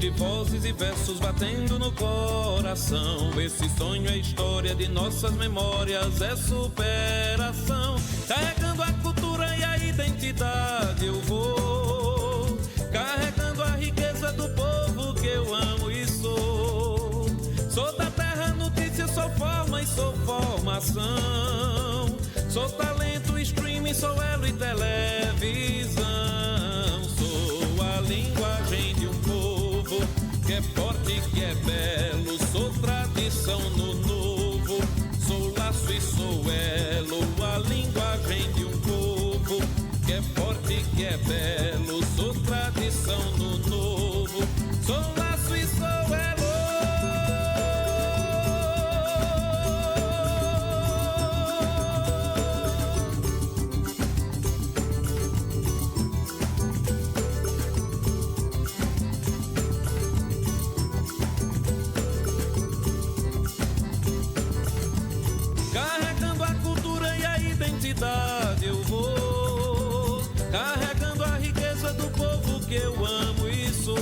de vozes e versos batendo no coração. Esse sonho é história de nossas memórias, é superação. Carregando a cultura e a identidade eu vou, carregando a riqueza do povo que eu amo e sou. Sou da terra notícia, sou forma e sou formação. Sou talento, streaming, sou elo e televisão. Sou a linguagem de um povo que é forte, que é belo. Sou tradição no novo, sou laço e sou elo. A linguagem de um povo que é forte, que é belo. Sou tradição no novo, sou laço e sou elo. Carregando a cultura e a identidade eu vou, carregando a riqueza do povo que eu amo e sou.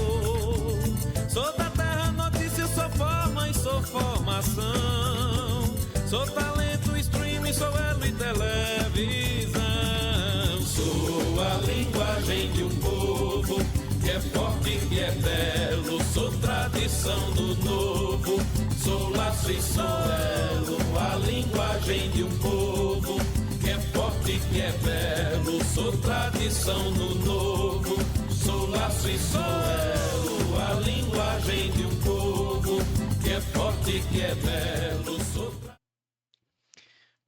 Sou da terra notícia, sou forma e sou formação. Sou talento, streaming, sou elo e televisão. Sou a linguagem de um povo que é forte, que é belo. Sou tradição do novo, sou laço e sou elo. A linguagem de um povo que é forte, que é belo. Sou tradição no novo, sou laço e sou elo. A linguagem de um povo que é forte, que é belo.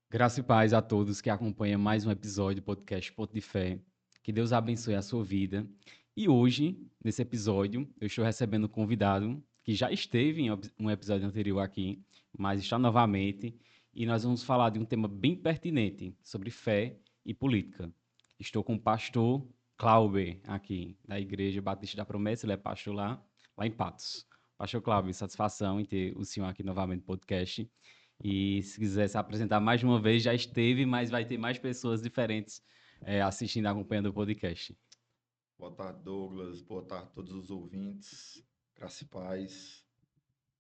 Graça e paz a todos que acompanham mais um episódio do podcast Ponto de Fé. Que Deus abençoe a sua vida. E hoje, nesse episódio, eu estou recebendo um convidado que já esteve em um episódio anterior aqui, mas está novamente. E nós vamos falar de um tema bem pertinente sobre fé e política. Estou com o pastor Cláudio aqui, da Igreja Batista da Promessa. Ele é pastor lá em Patos. Pastor Cláudio, satisfação em ter o senhor aqui novamente no podcast. E se quiser se apresentar mais uma vez, já esteve, mas vai ter mais pessoas diferentes assistindo e acompanhando o podcast. Boa tarde, Douglas. Boa tarde a todos os ouvintes. Graça e paz.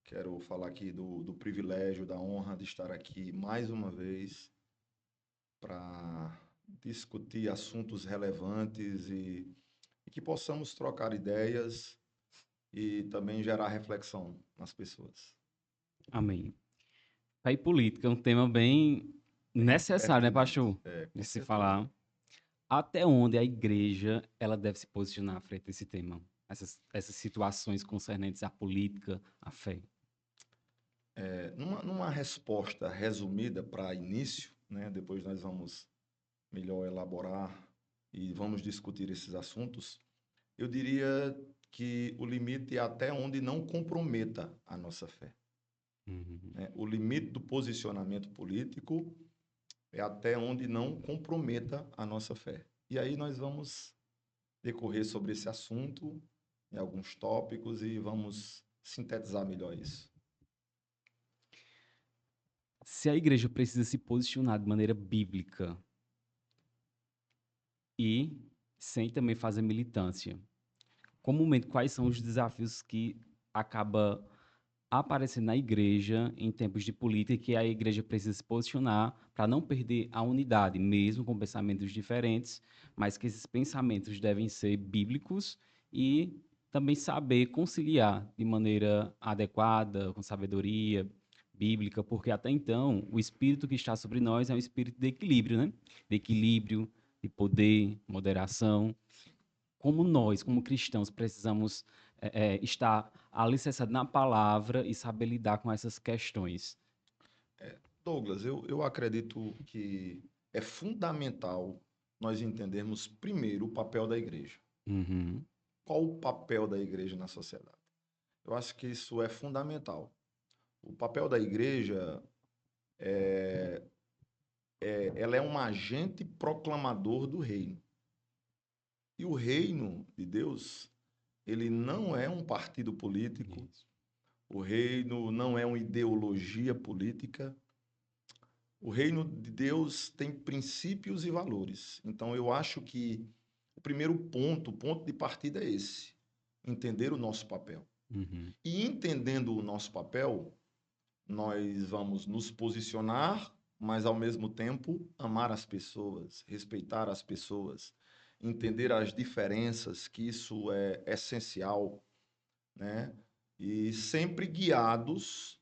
Quero falar aqui do privilégio, da honra de estar aqui mais uma vez para discutir assuntos relevantes e que possamos trocar ideias e também gerar reflexão nas pessoas. Amém. Fé e política é um tema bem necessário, né, pastor? De se falar. Até onde a igreja ela deve se posicionar frente a esse tema? Essas situações concernentes à política, à fé. Numa resposta resumida para início, né, depois nós vamos melhor elaborar e vamos discutir esses assuntos, eu diria que o limite é até onde não comprometa a nossa fé. Né? O limite do posicionamento político é até onde não comprometa a nossa fé. E aí nós vamos decorrer sobre esse assunto em alguns tópicos e vamos sintetizar melhor isso. Se a igreja precisa se posicionar de maneira bíblica e sem também fazer militância, comumente quais são os desafios que acaba aparecendo na igreja em tempos de política e que a igreja precisa se posicionar para não perder a unidade, mesmo com pensamentos diferentes, mas que esses pensamentos devem ser bíblicos e também saber conciliar de maneira adequada, com sabedoria bíblica, porque até então o espírito que está sobre nós é um espírito de equilíbrio, né? De equilíbrio, de poder, moderação. Como nós, como cristãos, precisamos estar alicerçados na palavra e saber lidar com essas questões. Douglas, eu acredito que é fundamental nós entendermos primeiro o papel da igreja. Uhum. Qual o papel da igreja na sociedade? Eu acho que isso é fundamental. O papel da igreja ela é um agente proclamador do reino. E o reino de Deus, ele não é um partido político, Isso. o reino não é uma ideologia política. O reino de Deus tem princípios e valores. Então, eu acho que o primeiro ponto, o ponto de partida é esse: entender o nosso papel. Uhum. E entendendo o nosso papel, nós vamos nos posicionar, mas ao mesmo tempo amar as pessoas, respeitar as pessoas, entender as diferenças, que isso é essencial, né? E sempre guiados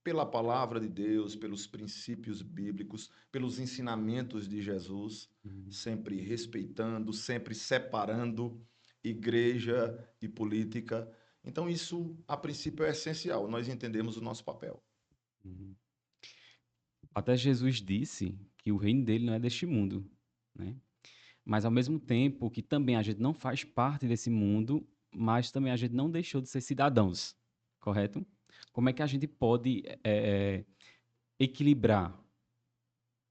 pela palavra de Deus, pelos princípios bíblicos, pelos ensinamentos de Jesus, Uhum. sempre respeitando, sempre separando igreja e política. Então, isso, a princípio, é essencial, nós entendemos o nosso papel. Uhum. Até Jesus disse que o reino dele não é deste mundo, né? Mas ao mesmo tempo que também a gente não faz parte desse mundo, mas também a gente não deixou de ser cidadãos, correto? Como é que a gente pode equilibrar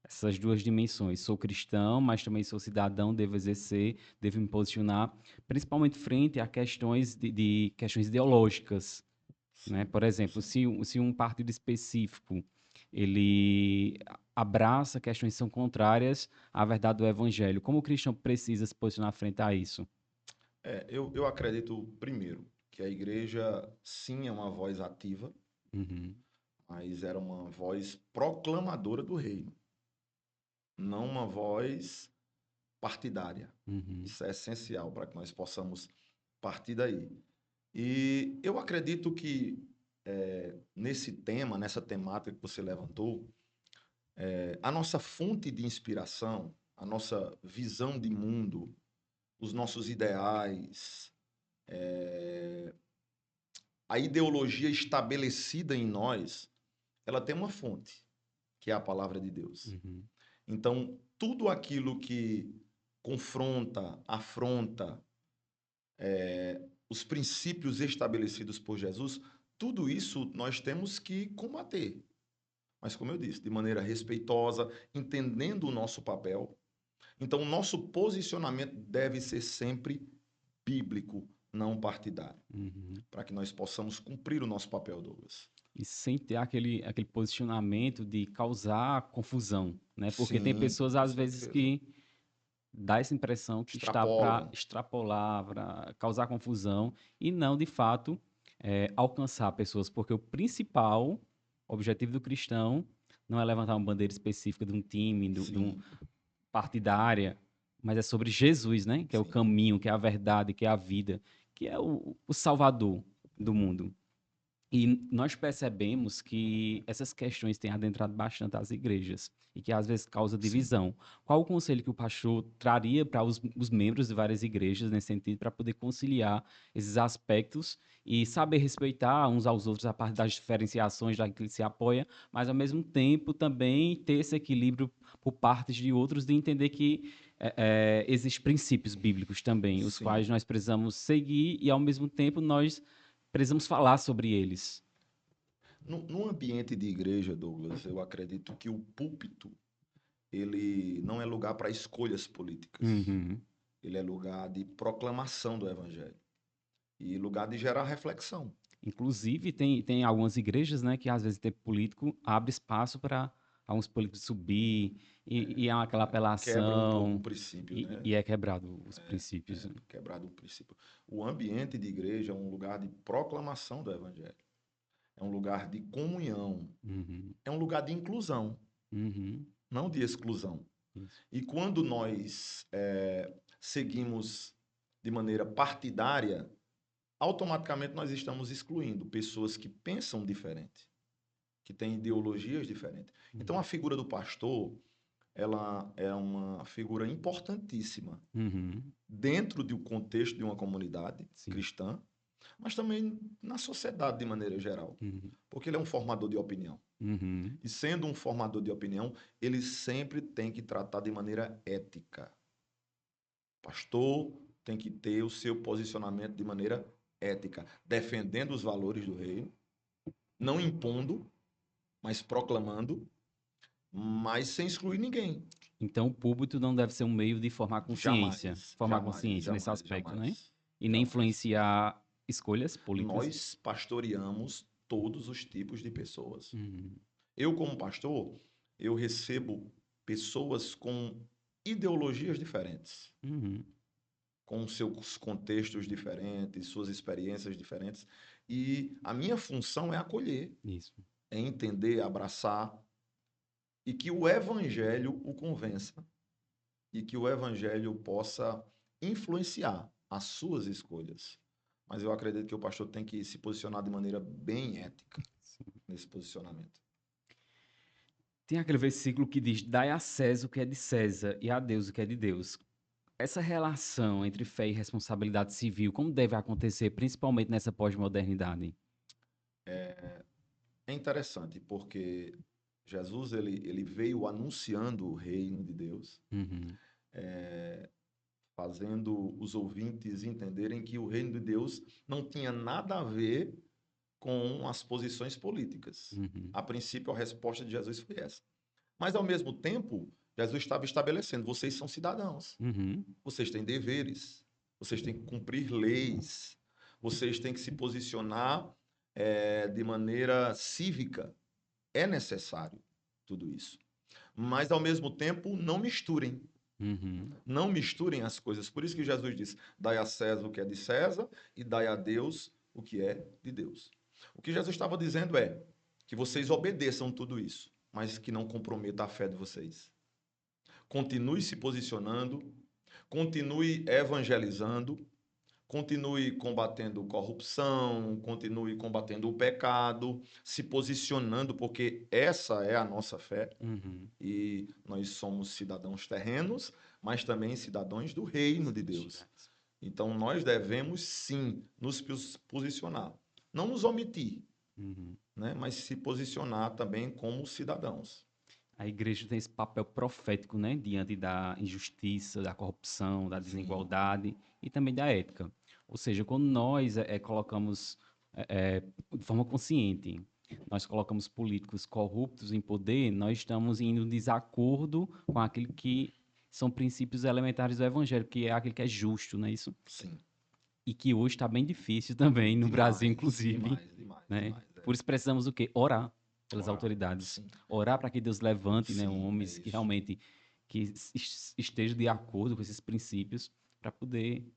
essas duas dimensões? Sou cristão, mas também sou cidadão, devo exercer, devo me posicionar, principalmente frente a questões de questões ideológicas, né? Sim, Por exemplo, sim. se um partido específico ele abraça questões que são contrárias à verdade do evangelho, como o cristão precisa se posicionar frente a isso? Eu acredito, primeiro, que a igreja, sim, é uma voz ativa, Uhum, mas era uma voz proclamadora do reino, não uma voz partidária. uhum, Isso é essencial para que nós possamos partir daí. E eu acredito que nesse tema, nessa temática que você levantou, a nossa fonte de inspiração, a nossa visão de mundo, os nossos ideais, a ideologia estabelecida em nós, ela tem uma fonte, que é a palavra de Deus. uhum, Então, tudo aquilo que confronta, afronta os princípios estabelecidos por Jesus, tudo isso nós temos que combater. Mas, como eu disse, de maneira respeitosa, entendendo o nosso papel. Então, o nosso posicionamento deve ser sempre bíblico, não partidário, uhum. para que nós possamos cumprir o nosso papel, Douglas. E sem ter aquele posicionamento de causar confusão, né? Porque tem Sim, pessoas, com às vezes, certeza. que dá essa impressão que está para Extrapolam. extrapolar, para causar confusão, e não, de fato, alcançar pessoas. Porque o principal objetivo do cristão não é levantar uma bandeira específica de um time, de um Sim, partidária, mas é sobre Jesus, né? Que é o sim, caminho, que é a verdade, que é a vida, que é o Salvador do mundo. E nós percebemos que essas questões têm adentrado bastante as igrejas e que às vezes causa sim. divisão. Qual o conselho que o pastor traria para os membros de várias igrejas nesse sentido, para poder conciliar esses aspectos e saber respeitar uns aos outros a parte das diferenciações daquilo que se apoia, mas ao mesmo tempo também ter esse equilíbrio por partes de outros, de entender que existem princípios bíblicos também, os Sim. quais nós precisamos seguir e ao mesmo tempo nós precisamos falar sobre eles. No ambiente de igreja, Douglas, eu acredito que o púlpito, ele não é lugar para escolhas políticas. Uhum. Ele é lugar de proclamação do evangelho e lugar de gerar reflexão. Inclusive, tem algumas igrejas, né, que às vezes tem político, abre espaço para alguns políticos subir, e há aquela Quebra um pouco o apelação, princípio, e né? é quebrado os princípios. Quebrado o princípio. O ambiente de igreja é um lugar de proclamação do evangelho. É um lugar de comunhão. Uhum. É um lugar de inclusão, Uhum. não de exclusão. Isso. E quando nós seguimos de maneira partidária, automaticamente nós estamos excluindo pessoas que pensam diferente, que têm ideologias diferentes. Então a Uhum. figura do pastor, ela é uma figura importantíssima Uhum. dentro do contexto de uma comunidade Sim. cristã, mas também na sociedade de maneira geral, Uhum. porque ele é um formador de opinião. Uhum. E sendo um formador de opinião, ele sempre tem que tratar de maneira ética. Pastor tem que ter o seu posicionamento de maneira ética, defendendo os valores do reino, não impondo, mas proclamando, mas sem excluir ninguém. Então, o púlpito não deve ser um meio de Jamais, formar jamais, consciência nesse jamais, aspecto, né? jamais, E nem jamais. influenciar escolhas políticas. Nós pastoreamos todos os tipos de pessoas. Uhum. Eu, como pastor, eu recebo pessoas com ideologias diferentes, Uhum. com seus contextos diferentes, suas experiências diferentes. E a minha função é acolher, Isso. é entender, abraçar, e que o evangelho o convença, e que o evangelho possa influenciar as suas escolhas. Mas eu acredito que o pastor tem que se posicionar de maneira bem ética nesse posicionamento. Tem aquele versículo que diz: dai a César o que é de César e a Deus o que é de Deus. Essa relação entre fé e responsabilidade civil, como deve acontecer, principalmente nessa pós-modernidade? É interessante, porque Jesus ele veio anunciando o reino de Deus, Uhum, fazendo os ouvintes entenderem que o reino de Deus não tinha nada a ver com as posições políticas. uhum, A princípio, a resposta de Jesus foi essa. Mas, ao mesmo tempo, Jesus estava estabelecendo: vocês são cidadãos, uhum, vocês têm deveres, vocês têm que cumprir leis, vocês têm que se posicionar de maneira cívica. É necessário tudo isso. Mas, ao mesmo tempo, não misturem. uhum. Não misturem as coisas. Por isso que Jesus diz: dai a César o que é de César e dai a Deus o que é de Deus. O que Jesus estava dizendo é que vocês obedeçam tudo isso, mas que não comprometa a fé de vocês. Continue se posicionando, continue evangelizando, continue combatendo corrupção, continue combatendo o pecado, se posicionando, porque essa é a nossa fé Uhum. e nós somos cidadãos terrenos, mas também cidadãos do reino de Deus. Então nós devemos sim nos posicionar, não nos omitir, Uhum. né, mas se posicionar também como cidadãos. A igreja tem esse papel profético, né, diante da injustiça, da corrupção, da Sim, desigualdade e também da ética. Ou seja, quando nós colocamos de forma consciente, nós colocamos políticos corruptos em poder, nós estamos indo em desacordo com aquilo que são princípios elementares do evangelho, que é aquilo que é justo, não é isso? sim. E que hoje está bem difícil também no Brasil, Demais, inclusive, demais, demais, né? demais. Por isso precisamos o quê? Orar pelas Orar. autoridades. Sim, Orar para que Deus levante, né, sim, é homens que isso. realmente estejam de acordo com esses princípios para poder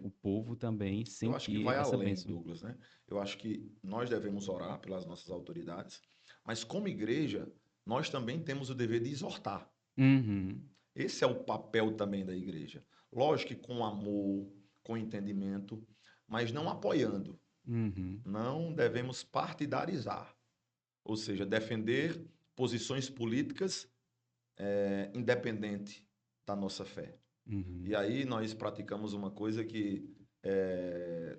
o povo também Eu acho que sentir vai essa além, bênção. Douglas, né? Eu acho que nós devemos orar pelas nossas autoridades, mas como igreja, nós também temos o dever de exortar. Uhum, Esse é o papel também da igreja. Lógico que com amor, com entendimento, mas não apoiando. uhum, Não devemos partidarizar, ou seja, defender posições políticas independente da nossa fé. uhum. E aí nós praticamos uma coisa que é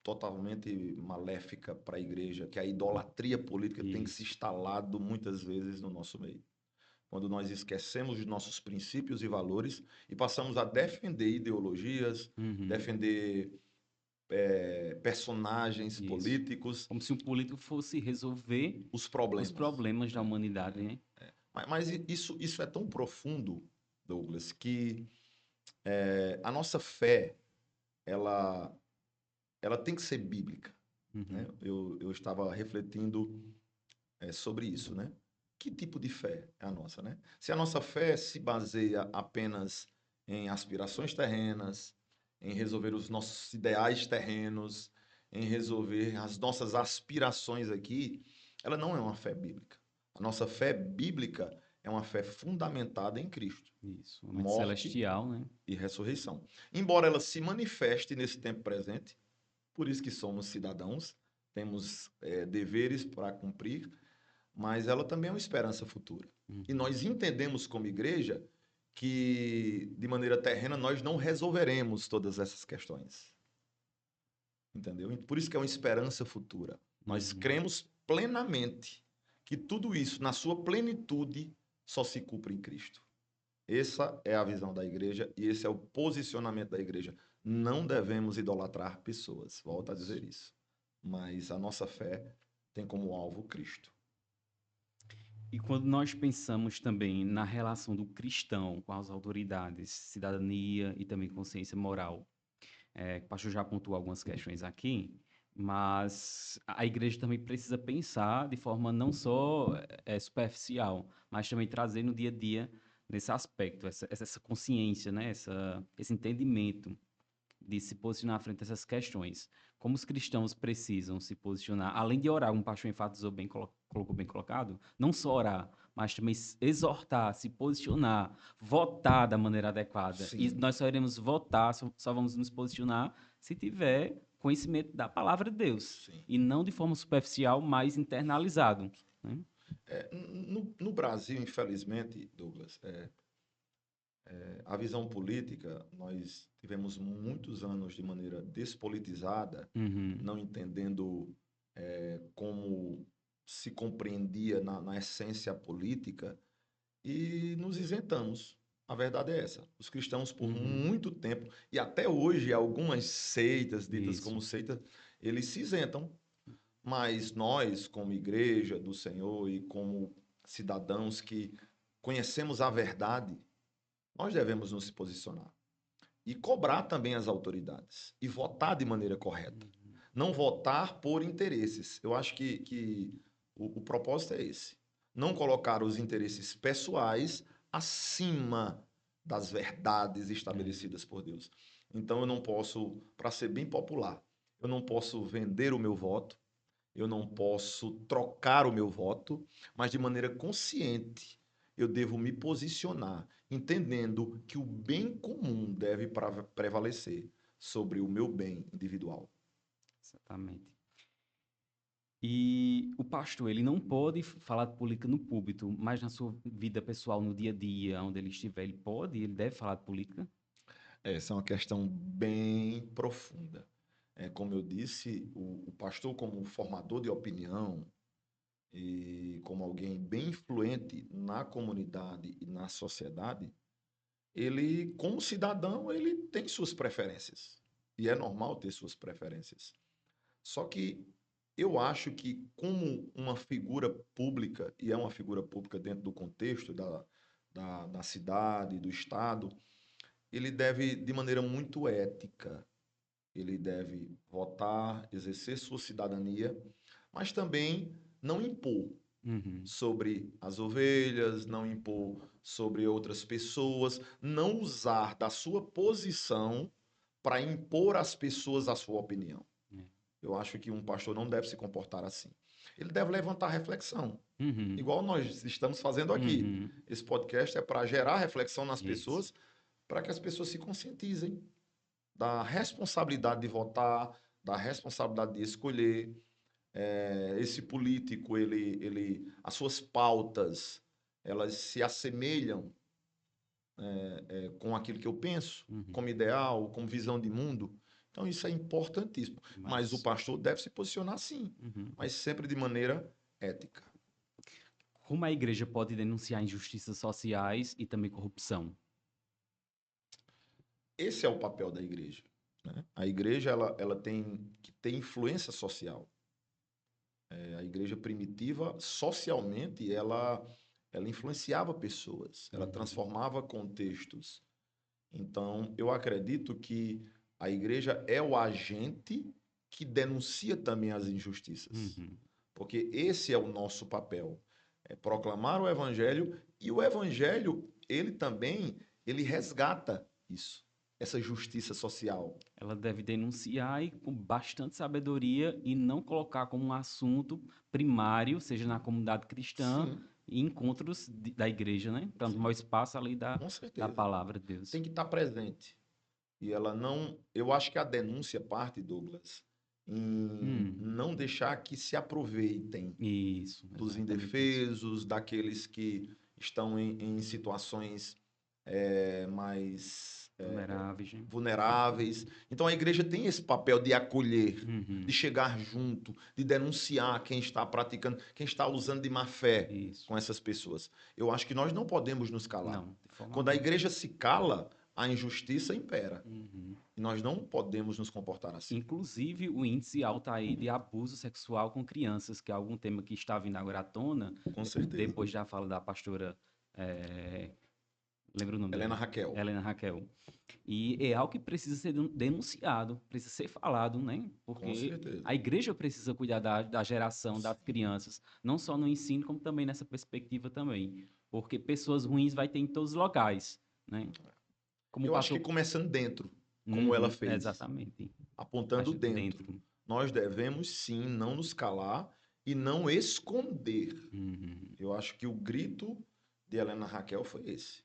totalmente maléfica para a igreja, que a idolatria política tem se Isso. instalado muitas vezes no nosso meio. Quando nós esquecemos de nossos princípios e valores e passamos a defender ideologias, Uhum, defender personagens isso. políticos, Como se um político fosse resolver os os problemas. problemas da humanidade, né? Mas isso é tão profundo, Douglas, que a nossa fé, ela, ela tem que ser bíblica. Né? Uhum, Eu estava refletindo sobre isso, né? Que tipo de fé é a nossa, né? Se a nossa fé se baseia apenas em aspirações terrenas, em resolver os nossos ideais terrenos, em resolver as nossas aspirações aqui, ela não é uma fé bíblica. A nossa fé bíblica é uma fé fundamentada em Cristo, isso. Uma mente morte celestial, né? e ressurreição. Embora ela se manifeste nesse tempo presente, por isso que somos cidadãos, temos deveres para cumprir, mas ela também é uma esperança futura. E Uhum. nós entendemos como igreja que, de maneira terrena, nós não resolveremos todas essas questões. Entendeu? Por isso que é uma esperança futura. Nós Uhum. cremos plenamente que tudo isso, na sua plenitude, só se cumpre em Cristo. Essa é a visão da igreja e esse é o posicionamento da igreja. Não devemos idolatrar pessoas, volto a dizer isso. Mas a nossa fé tem como alvo Cristo. E quando nós pensamos também na relação do cristão com as autoridades, cidadania e também consciência moral, o pastor já pontuou algumas questões aqui, mas a igreja também precisa pensar de forma não só superficial, mas também trazer no dia a dia nesse aspecto, essa consciência, né? Esse entendimento de se posicionar à frente dessas questões. como os cristãos precisam se posicionar, além de orar, como o pastor enfatizou bem, colocou bem colocado, não só orar, mas também exortar, se posicionar, votar da maneira adequada. E Sim. nós só iremos votar, só vamos nos posicionar se tiver conhecimento da palavra de Deus. Sim. E não de forma superficial, mas internalizado. Né? No Brasil, infelizmente, Douglas, a visão política, nós tivemos muitos anos de maneira despolitizada, Uhum. não entendendo como se compreendia na essência política, e nos isentamos. A verdade é essa. Os cristãos, por muito tempo, e até hoje, algumas seitas, ditas Isso. como seitas, eles se isentam. Mas nós, como igreja do Senhor e como cidadãos que conhecemos a verdade, nós devemos nos posicionar e cobrar também as autoridades e votar de maneira correta. Não votar por interesses. Eu acho que o propósito é esse. Não colocar os interesses pessoais acima das verdades estabelecidas por Deus. Então eu não posso, para ser bem popular, eu não posso vender o meu voto, eu não posso trocar o meu voto, mas de maneira consciente eu devo me posicionar, entendendo que o bem comum deve prevalecer sobre o meu bem individual. Exatamente. E o pastor, ele não pode falar de política no púlpito, mas na sua vida pessoal, no dia a dia, onde ele estiver, ele deve falar de política? Essa é uma questão bem profunda. Como eu disse, o pastor, como formador de opinião e como alguém bem influente na comunidade e na sociedade, ele, como cidadão, ele tem suas preferências. E é normal ter suas preferências. Só que eu acho que, como uma figura pública, e é uma figura pública dentro do contexto da cidade, do Estado, ele deve, de maneira muito ética, ele deve votar, exercer sua cidadania, mas também não impor sobre as ovelhas, não impor sobre outras pessoas, não usar da sua posição para impor às pessoas a sua opinião. Eu acho que um pastor não deve se comportar assim. Ele deve levantar reflexão, igual nós estamos fazendo aqui. Esse podcast é para gerar reflexão nas pessoas, para que as pessoas se conscientizem da responsabilidade de votar, da responsabilidade de escolher. Esse político, as suas pautas, elas se assemelham com aquilo que eu penso, como ideal, como visão de mundo. Então, isso é importantíssimo. Mas o pastor deve se posicionar sim, mas sempre de maneira ética. Como a igreja pode denunciar injustiças sociais e também corrupção? Esse é o papel da igreja. Né? A igreja ela tem que ter influência social. A igreja primitiva, socialmente, ela influenciava pessoas, ela transformava contextos. Então, eu acredito que a igreja é o agente que denuncia também as injustiças. Porque esse é o nosso papel. É proclamar o evangelho, e o evangelho, ele resgata isso, essa justiça social. Ela deve denunciar e com bastante sabedoria e não colocar como um assunto primário, seja na comunidade cristã, e encontros da igreja, né? Para tomar o espaço ali da palavra de Deus. Tem que estar presente. E ela não... Eu acho que a denúncia parte, Douglas, em não deixar que se aproveitem dos indefesos, daqueles que estão em situações mais vulneráveis. Então a igreja tem esse papel de acolher, de chegar junto, de denunciar quem está praticando, quem está usando de má fé com essas pessoas. Eu acho que nós não podemos nos calar. Quando a igreja se cala, a injustiça impera. E nós não podemos nos comportar assim. Inclusive, o índice alto aí de abuso sexual com crianças, que é algum tema que está vindo agora à tona. Com certeza. Depois da fala da pastora... Lembra o nome Helena dela? Raquel. Helena Raquel. E é algo que precisa ser denunciado, precisa ser falado, né? Porque a igreja precisa cuidar da geração das crianças, não só no ensino, como também nessa perspectiva também. Porque pessoas ruins vai ter em todos os locais, né? Acho que começando dentro, como ela fez. Exatamente. Apontando dentro. nós devemos sim não nos calar e não esconder. Uhum. Eu acho que o grito de Helena Raquel foi esse,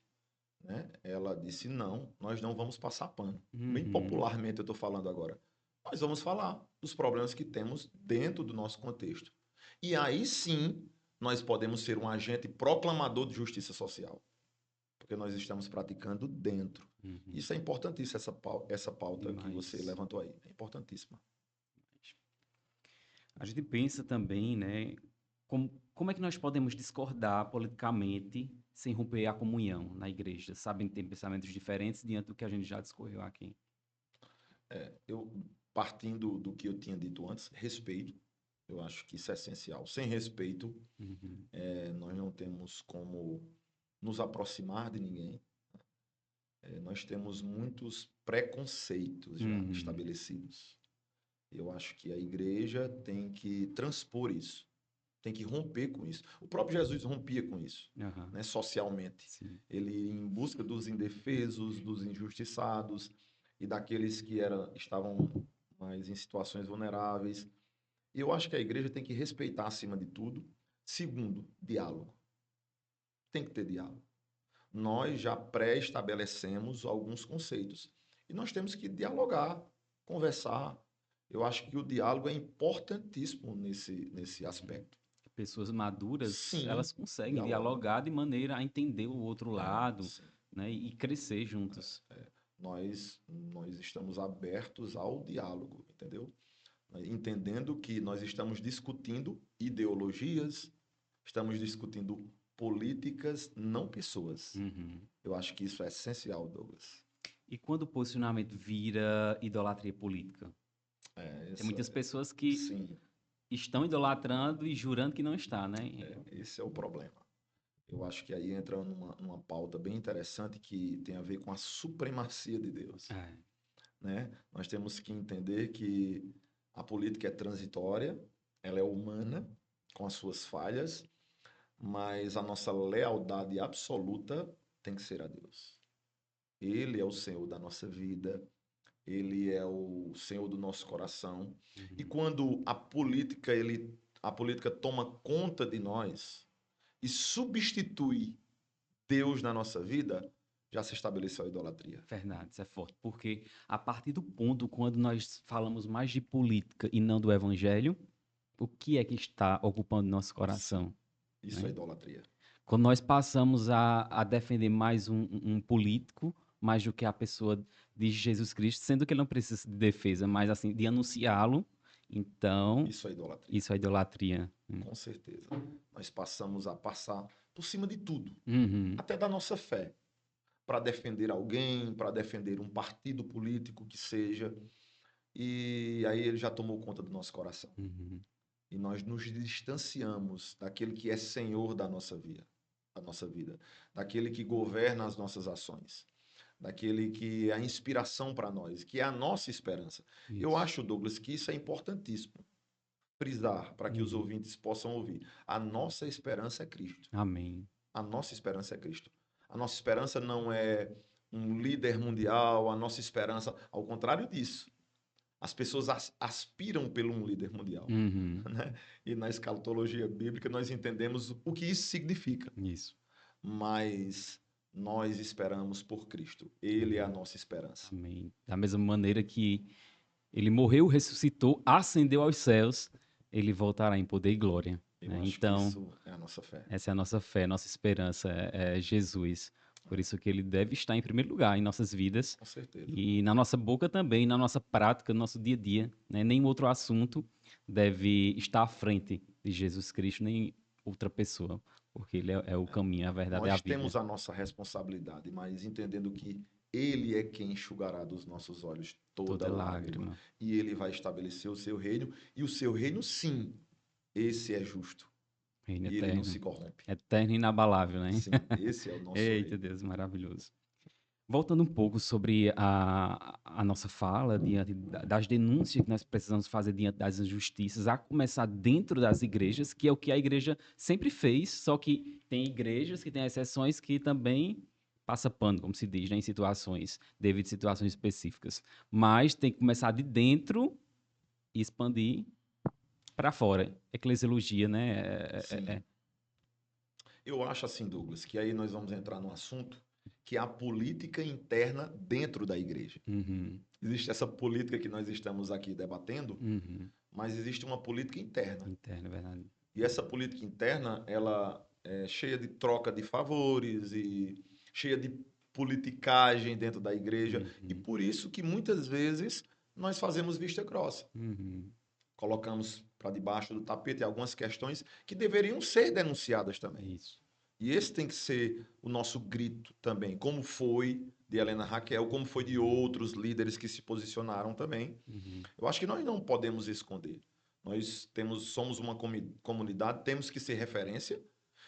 né? Ela disse: não, nós não vamos passar pano. Bem Uhum. popularmente eu estou falando agora. Nós vamos falar dos problemas que temos dentro do nosso contexto. E aí sim nós podemos ser um agente proclamador de justiça social, porque nós estamos praticando dentro. Uhum. Isso é importantíssimo, essa pauta que você Demais. levantou aí. É importantíssima. A gente pensa também, né, como é que nós podemos discordar politicamente sem romper a comunhão na igreja, sabendo que tem pensamentos diferentes diante do que a gente já discorreu aqui. Eu, partindo do que eu tinha dito antes, respeito. Eu acho que isso é essencial. Sem respeito, Uhum. nós não temos como nos aproximar de ninguém. Nós temos muitos preconceitos já Uhum. estabelecidos. Eu acho que a igreja tem que transpor isso, tem que romper com isso. O próprio Jesus rompia com isso, Aham. né, socialmente. Sim. Ele, em busca dos indefesos, dos injustiçados e daqueles que estavam mais em situações vulneráveis. E eu acho que a igreja tem que respeitar acima de tudo. Segundo, diálogo. Tem que ter diálogo. Nós já pré-estabelecemos alguns conceitos e nós temos que dialogar, conversar. Eu acho que o diálogo é importantíssimo nesse aspecto. Pessoas maduras, Sim, elas conseguem dialogar. dialogar de maneira a entender o outro lado, Sim. né, e crescer juntos. Nós estamos abertos ao diálogo, entendeu? Entendendo que nós estamos discutindo ideologias, estamos discutindo políticas, não pessoas. Uhum. Eu acho que isso é essencial, Douglas. E quando o posicionamento vira idolatria política? Tem muitas pessoas que Sim, estão idolatrando e jurando que não está, né? esse é o problema. Eu acho que aí entra numa pauta bem interessante que tem a ver com a supremacia de Deus, É. né? Nós temos que entender que a política é transitória, ela é humana, com as suas falhas, mas a nossa lealdade absoluta tem que ser a Deus. Ele é o Senhor da nossa vida, ele é o Senhor do nosso coração. E Uhum. quando a política toma conta de nós e substitui Deus na nossa vida, já se estabeleceu a idolatria. Verdade, isso é forte, porque a partir do ponto quando nós falamos mais de política e não do evangelho, o que é que está ocupando nosso coração, Isso é né? idolatria. Quando nós passamos a defender mais um político, mais do que a pessoa de Jesus Cristo, sendo que ele não precisa de defesa, mas assim, de anunciá-lo, então Isso é idolatria. isso é idolatria. Com certeza. Nós passamos a passar por cima de tudo, Uhum. até da nossa fé, para defender alguém, para defender um partido político que seja. E aí ele já tomou conta do nosso coração. Uhum. E nós nos distanciamos daquele que é Senhor da nossa vida, daquele que governa as nossas ações, daquele que é a inspiração para nós, que é a nossa esperança. Eu Isso. acho, Douglas, que isso é importantíssimo frisar para que os Uhum. ouvintes possam ouvir. A nossa esperança é Cristo. Amém. A nossa esperança é Cristo. A nossa esperança não é um líder mundial, a nossa esperança, ao contrário disso. As pessoas aspiram pelo um líder mundial. Uhum. Né? E na escatologia bíblica nós entendemos o que isso significa. Isso. Mas nós esperamos por Cristo. Ele é a nossa esperança. Amém. Da mesma maneira que ele morreu, ressuscitou, ascendeu aos céus, ele voltará em poder e glória. Eu Né? acho que Então, isso é a nossa fé. essa é a nossa fé, nossa esperança é Jesus. Por isso que ele deve estar em primeiro lugar em nossas vidas Com certeza. e na nossa boca também, na nossa prática, no nosso dia a dia. Né? Nenhum outro assunto deve estar à frente de Jesus Cristo, nem outra pessoa, porque ele é o caminho, a verdade é a Nós vida. temos a nossa responsabilidade, mas entendendo que Ele é quem enxugará dos nossos olhos toda lágrima. E Ele vai estabelecer o seu reino. E o seu reino, sim, esse é justo. Reino E ele eterno. não se corrompe. Eterno e inabalável, né? Sim, esse é o nosso Eita, reino. Deus, maravilhoso. Voltando um pouco sobre a nossa fala, diante das denúncias que nós precisamos fazer diante das injustiças, a começar dentro das igrejas, que é o que a igreja sempre fez, só que tem igrejas que têm exceções que também passa pano, como se diz, né, em situações, devido a situações específicas. Mas tem que começar de dentro e expandir para fora. Eclesiologia, né? Sim. Eu acho assim, Douglas, que aí nós vamos entrar num assunto que é a política interna dentro da igreja. Uhum, Existe essa política que nós estamos aqui debatendo, uhum. mas existe uma política interna. Interno, é verdade. E essa política interna, ela é cheia de troca de favores e cheia de politicagem dentro da igreja. E Uhum, por isso que muitas vezes nós fazemos vista grossa. uhum. Colocamos para debaixo do tapete algumas questões que deveriam ser denunciadas também. Isso. E esse tem que ser o nosso grito também, como foi de Helena Raquel, como foi de outros líderes que se posicionaram também. Uhum, Eu acho que nós não podemos esconder. Somos uma comunidade, temos que ser referência,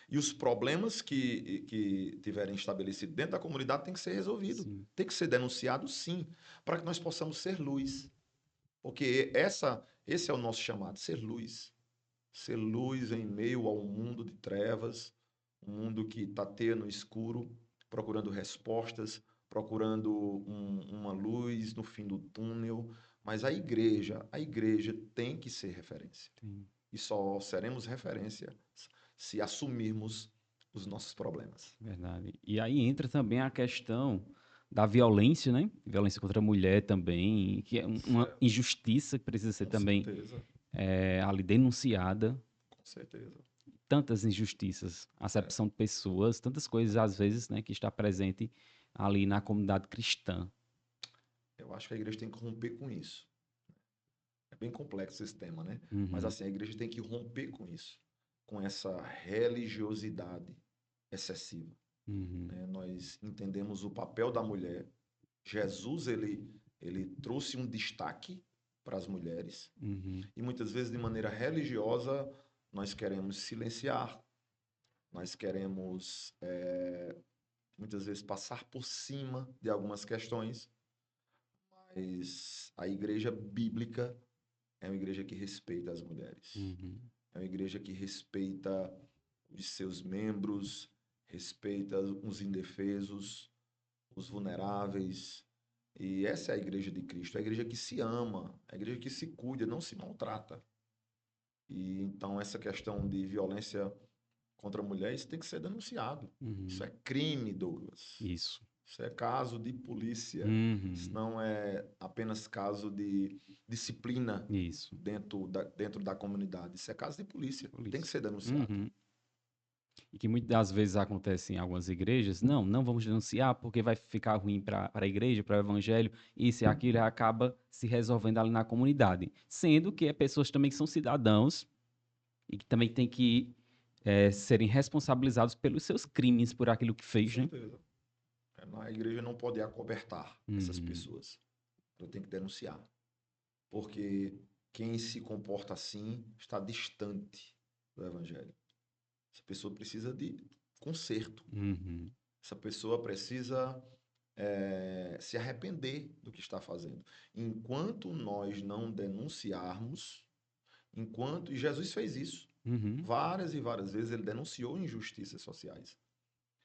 e os problemas que tiverem estabelecido dentro da comunidade têm que ser resolvidos, sim. tem que ser denunciado, sim, para que nós possamos ser luz. Porque esse é o nosso chamado, ser luz. Ser luz em meio ao mundo de trevas, um mundo que tateia no escuro, procurando respostas, procurando uma luz no fim do túnel. Mas a igreja tem que ser referência. Tem. E só seremos referência se assumirmos os nossos problemas. Verdade. E aí entra também a questão da violência, né? Violência contra a mulher também, que é uma Certo. injustiça que precisa ser Com também certeza, ali denunciada. com certeza. Tantas injustiças, É, acepção de pessoas, tantas coisas às vezes, né, que está presente ali na comunidade cristã. eu acho que a igreja tem que romper com isso. É bem complexo esse tema, né? Mas Uhum, assim, a igreja tem que romper com isso, com essa religiosidade excessiva, uhum, né? Nós entendemos o papel da mulher. Jesus, ele trouxe um destaque para as mulheres uhum, e muitas vezes de maneira religiosa nós queremos silenciar, nós queremos muitas vezes passar por cima de algumas questões, mas a igreja bíblica é uma igreja que respeita as mulheres. uhum. É uma igreja que respeita os seus membros, respeita os indefesos, os vulneráveis. E essa é a igreja de Cristo, é a igreja que se ama, é a igreja que se cuida, não se maltrata. E então essa questão de violência contra mulheres tem que ser denunciado. Isso Uhum. é crime, Douglas. Isso. Isso é caso de polícia. Isso Uhum. não é apenas caso de disciplina Isso. dentro da comunidade. Isso é caso de polícia. Tem que Polícia. ser denunciado. Uhum. E que muitas das vezes acontece em algumas igrejas, não, não vamos denunciar porque vai ficar ruim para a igreja, para o evangelho, isso e aquilo, e acaba se resolvendo ali na comunidade. Sendo que é pessoas também que são cidadãos e que também têm que serem responsabilizados pelos seus crimes, por aquilo que Com fez, né? certeza. A igreja não pode acobertar essas Uhum. pessoas. Ela tem que denunciar. Porque quem se comporta assim está distante do evangelho. Essa pessoa precisa de conserto. Uhum. Essa pessoa precisa se arrepender do que está fazendo. Enquanto nós não denunciarmos, e Jesus fez isso Uhum. várias e várias vezes, ele denunciou injustiças sociais.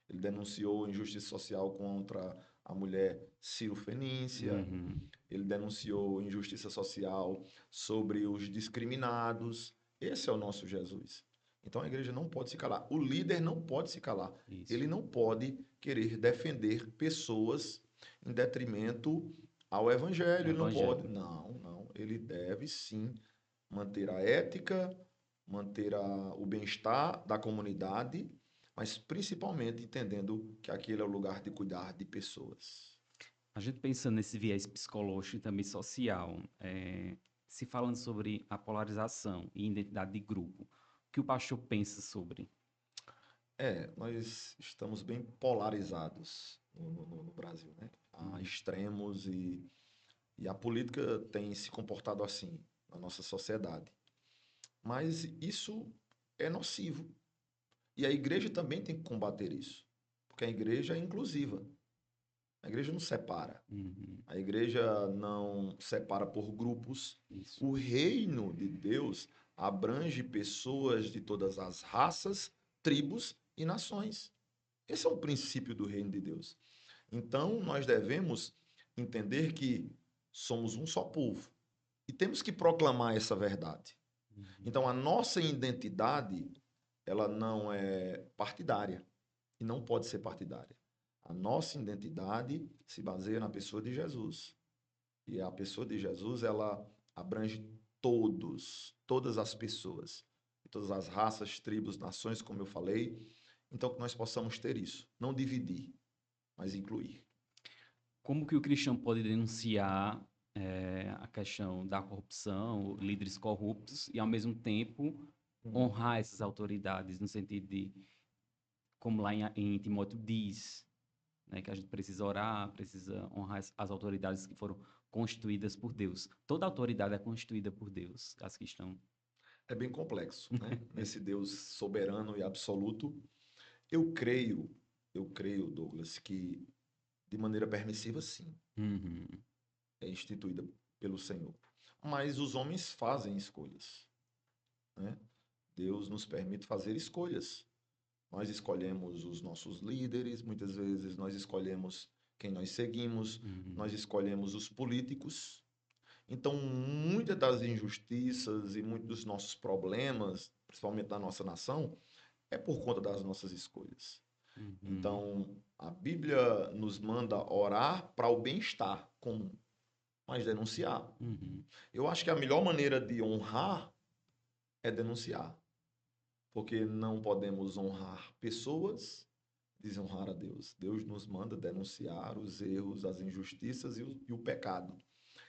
Ele denunciou injustiça social contra a mulher Ciro-Fenícia, Uhum. ele denunciou injustiça social sobre os discriminados. Esse é o nosso Jesus. Então a igreja não pode se calar. O líder não pode se calar. Isso. Ele não pode querer defender pessoas em detrimento ao evangelho. Ele não pode. Evangelho. Não, não. Ele deve sim manter a ética, manter o bem-estar da comunidade, mas principalmente entendendo que aquele é o lugar de cuidar de pessoas. A gente pensando nesse viés psicológico e também social, se falando sobre a polarização e identidade de grupo, o que o pastor pensa sobre? Nós estamos bem polarizados no Brasil, né? Há Uhum. extremos e a política tem se comportado assim na nossa sociedade. Mas isso é nocivo. E a igreja também tem que combater isso. Porque a igreja é inclusiva. A igreja não separa. Uhum. A igreja não separa por grupos. Isso. O reino de Deus abrange pessoas de todas as raças, tribos e nações. Esse é o princípio do reino de Deus. Então, nós devemos entender que somos um só povo. E temos que proclamar essa verdade. Uhum. Então, a nossa identidade, ela não é partidária e não pode ser partidária. A nossa identidade se baseia na pessoa de Jesus. E a pessoa de Jesus, ela abrange todas as pessoas, todas as raças, tribos, nações, como eu falei. Então, que nós possamos ter isso. Não dividir, mas incluir. Como que o cristão pode denunciar a questão da corrupção, líderes corruptos, e ao mesmo tempo honrar essas autoridades, no sentido de, como lá em Timóteo diz, né, que a gente precisa orar, precisa honrar as autoridades que foram constituídas por Deus. Toda autoridade é constituída por Deus, as que estão... É bem complexo, né? Nesse Deus soberano e absoluto. Eu creio, Douglas, que de maneira permissiva, sim, Uhum. é instituída pelo Senhor. Mas os homens fazem escolhas, né? Deus nos permite fazer escolhas. Nós escolhemos os nossos líderes, muitas vezes nós escolhemos quem nós seguimos, nós escolhemos os políticos. Então, muitas das injustiças e muitos dos nossos problemas, principalmente da nossa nação, é por conta das nossas escolhas. Uhum. Então, a Bíblia nos manda orar para o bem-estar comum, mas denunciar. Uhum. Eu acho que a melhor maneira de honrar é denunciar, porque não podemos honrar pessoas, desonrar a Deus. Deus nos manda denunciar os erros, as injustiças e o pecado.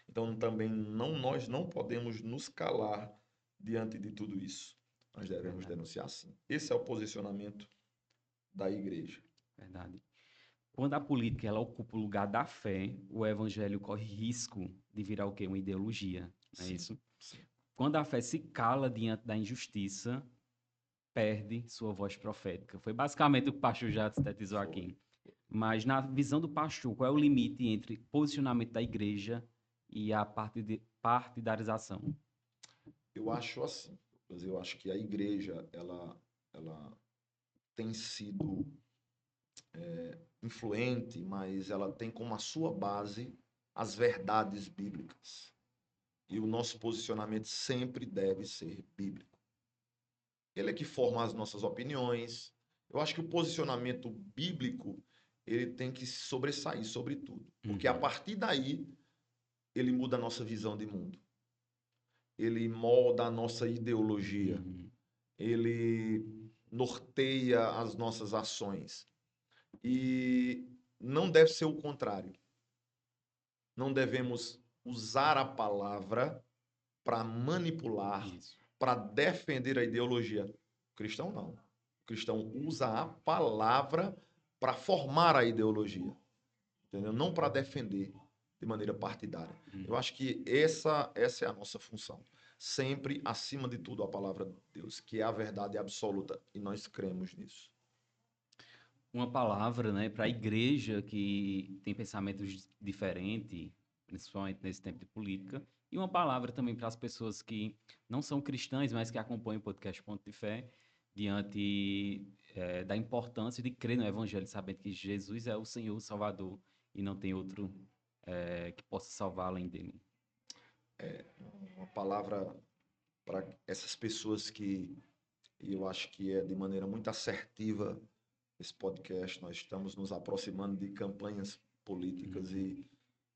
Então, também nós não podemos nos calar diante de tudo isso. Nós devemos denunciar sim. Esse é o posicionamento da igreja. Verdade. Quando a política ela ocupa o lugar da fé, o evangelho corre risco de virar o quê? Uma ideologia, não é Sim, isso? sim. Quando a fé se cala diante da injustiça, perde sua voz profética. Foi basicamente o que o pastor já sintetizou aqui. Mas na visão do pastor, qual é o limite entre posicionamento da igreja e a partidarização? Eu acho assim, eu acho que a igreja, ela tem sido influente, mas ela tem como a sua base as verdades bíblicas. E o nosso posicionamento sempre deve ser bíblico. Ele é que forma as nossas opiniões. Eu acho que o posicionamento bíblico, ele tem que sobressair sobre tudo. Porque a partir daí, ele muda a nossa visão de mundo. Ele molda a nossa ideologia. Ele norteia as nossas ações. E não deve ser o contrário. Não devemos usar a palavra para manipular, para defender a ideologia. O cristão não. O cristão usa a palavra para formar a ideologia, entendeu? Não para defender de maneira partidária. Eu acho que essa é a nossa função. Sempre, acima de tudo, a palavra de Deus, que é a verdade absoluta, e nós cremos nisso. Uma palavra, né, para a igreja que tem pensamentos diferentes, principalmente nesse tempo de política, e uma palavra também para as pessoas que não são cristãs, mas que acompanham o podcast Ponto de Fé, diante da importância de crer no Evangelho, sabendo que Jesus é o Senhor, o Salvador, e não tem outro que possa salvar além dele. Uma palavra para essas pessoas que, e eu acho que é de maneira muito assertiva, esse podcast, nós estamos nos aproximando de campanhas políticas e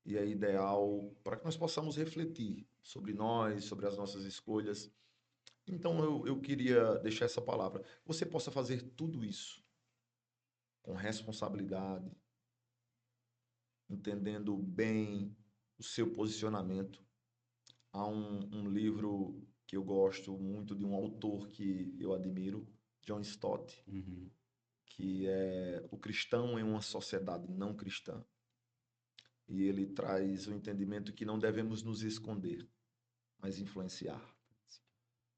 é ideal para que nós possamos refletir sobre nós, sobre as nossas escolhas. Então eu queria deixar essa palavra. Você possa fazer tudo isso com responsabilidade, entendendo bem o seu posicionamento. Há um livro que eu gosto muito de um autor que eu admiro, John Stott, que é O Cristão em uma Sociedade Não Cristã. E ele traz o entendimento que não devemos nos esconder, mas influenciar.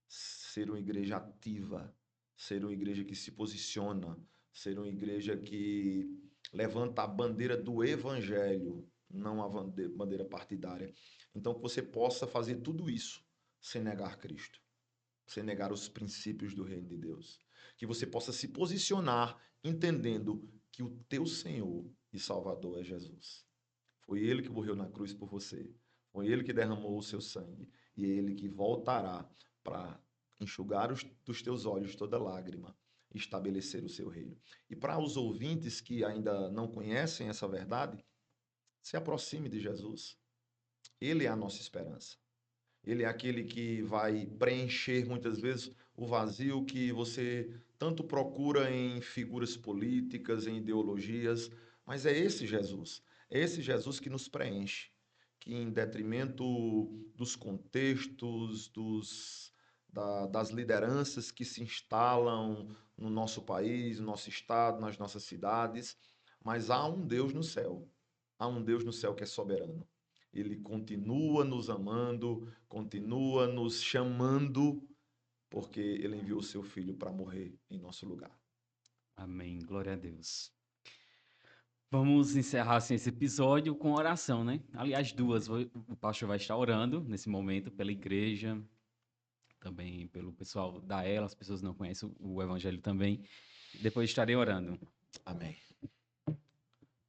Ser uma igreja ativa, ser uma igreja que se posiciona, ser uma igreja que levanta a bandeira do evangelho, não a bandeira partidária. Então, que você possa fazer tudo isso sem negar Cristo, sem negar os princípios do reino de Deus. Que você possa se posicionar entendendo que o teu Senhor e Salvador é Jesus. Foi Ele que morreu na cruz por você. Foi ele que derramou o seu sangue. E é ele que voltará para enxugar dos teus olhos toda lágrima e estabelecer o seu reino. E para os ouvintes que ainda não conhecem essa verdade, se aproxime de Jesus. Ele é a nossa esperança. Ele é aquele que vai preencher muitas vezes o vazio que você tanto procura em figuras políticas, em ideologias, mas é esse Jesus. É esse Jesus que nos preenche, que em detrimento dos contextos, das lideranças que se instalam no nosso país, no nosso estado, nas nossas cidades, mas há um Deus no céu. Há um Deus no céu que é soberano. Ele continua nos amando, continua nos chamando, porque ele enviou o seu filho para morrer em nosso lugar. Amém. Glória a Deus. Vamos encerrar assim, esse episódio com oração, né? Aliás, duas. O pastor vai estar orando nesse momento pela igreja, também pelo pessoal da ELA, as pessoas não conhecem o evangelho também. Depois estarei orando. Amém.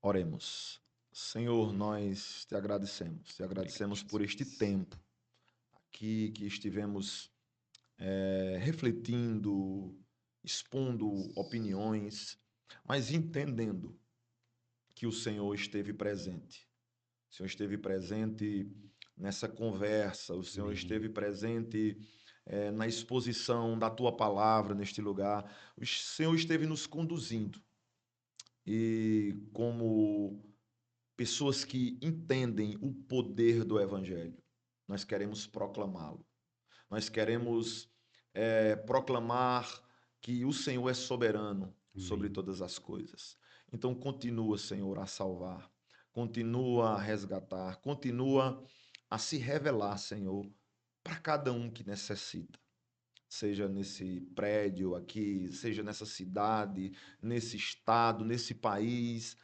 Oremos. Senhor, nós te agradecemos por este tempo aqui que estivemos refletindo, expondo opiniões, mas entendendo que o Senhor esteve presente. O Senhor esteve presente nessa conversa, o Senhor esteve presente na exposição da tua palavra neste lugar. O Senhor esteve nos conduzindo. E como pessoas que entendem o poder do Evangelho, nós queremos proclamá-lo. Nós queremos proclamar que o Senhor é soberano sobre todas as coisas. Então continua, Senhor, a salvar, continua a resgatar, continua a se revelar, Senhor, para cada um que necessita. Seja nesse prédio aqui, seja nessa cidade, nesse estado, nesse país,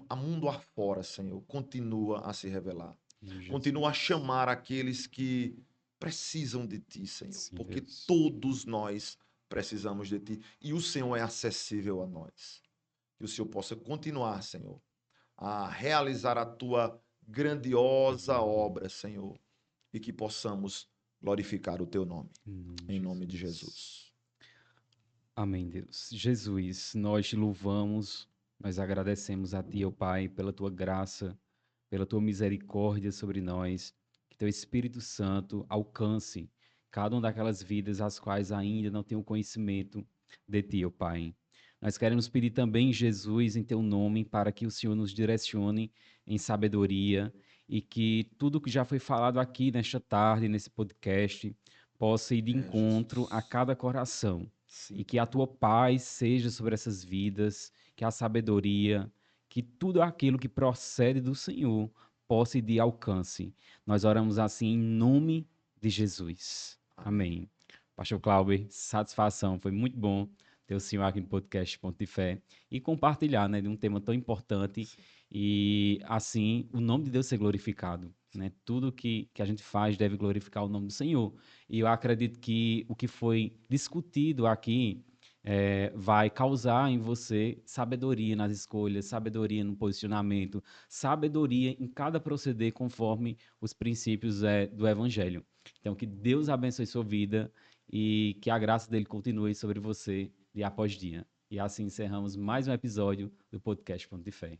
a mundo afora, Senhor, continua a se revelar. Continua a chamar aqueles que precisam de Ti, Senhor, Sim, porque Deus. todos nós precisamos de Ti e o Senhor é acessível a nós. Que o Senhor possa continuar, Senhor, a realizar a Tua grandiosa obra, Senhor, e que possamos glorificar o Teu nome. Em nome de Jesus. Amém, Deus. Jesus, nós te louvamos, nós agradecemos a Ti, ó Pai, pela Tua graça, pela Tua misericórdia sobre nós. Que Teu Espírito Santo alcance cada uma daquelas vidas as quais ainda não têm o conhecimento de Ti, ó Pai. Nós queremos pedir também, Jesus, em Teu nome, para que o Senhor nos direcione em sabedoria e que tudo que já foi falado aqui nesta tarde, nesse podcast, possa ir de encontro Jesus. a cada coração. Sim. E que a Tua paz seja sobre essas vidas, que a sabedoria, que tudo aquilo que procede do Senhor possa ir de alcance. Nós oramos assim em nome de Jesus. Amém. Pastor Cláudio, satisfação, foi muito bom ter o senhor aqui no podcast Ponto de Fé e compartilhar, né, de um tema tão importante. Sim. E assim o nome de Deus ser glorificado, né? Tudo que a gente faz deve glorificar o nome do Senhor. E eu acredito que o que foi discutido aqui vai causar em você sabedoria nas escolhas, sabedoria no posicionamento, sabedoria em cada proceder conforme os princípios do Evangelho. Então, que Deus abençoe sua vida e que a graça dele continue sobre você dia após dia. E assim encerramos mais um episódio do podcast Ponto de Fé.